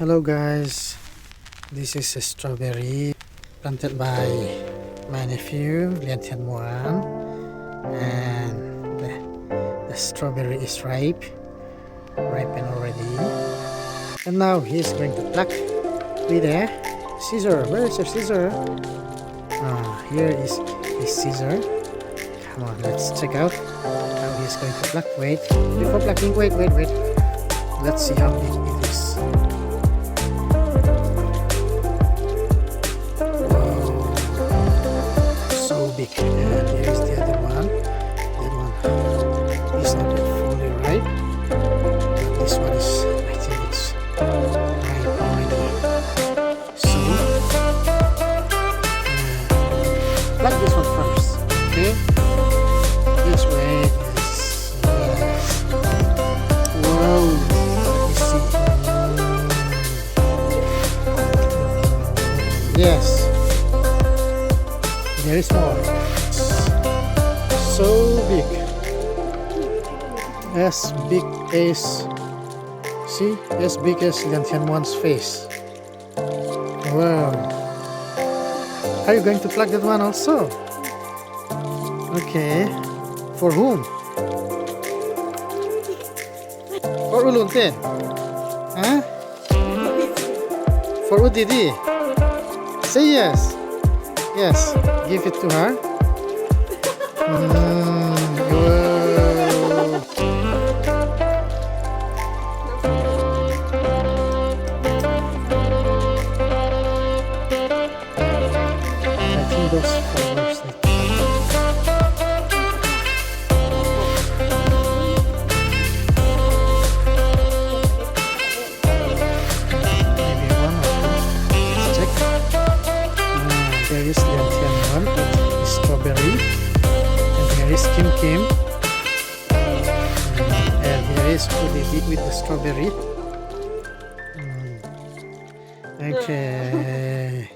Hello guys, this is a strawberry planted by my nephew, LiQWYD, and the strawberry is ripened already. And now he's going to pluck with a scissor. Where is your scissor? Here is his scissor. Come on, let's check out how he's going to pluck. Wait, before plucking, wait. Let's see how big it is. Wow, so big. And here is the other one. That one is not yet fully ripe. But this one is, I think it's ripe already. So, pluck this one first. Okay? This way. Yes. Whoa. Yes, there is more. So big, as big as, see, as big as LiQWYD's face. Wow. Are you going to pluck that one also? Okay. For whom? For Uluntin? Huh? For Udidi? Say yes. Yes. Give it to her. Whoa. I think those flowers need to maybe one or two. Let's check. There is LiQWYD with strawberry, and here is Kim, and here is Udidi with the strawberry. Okay.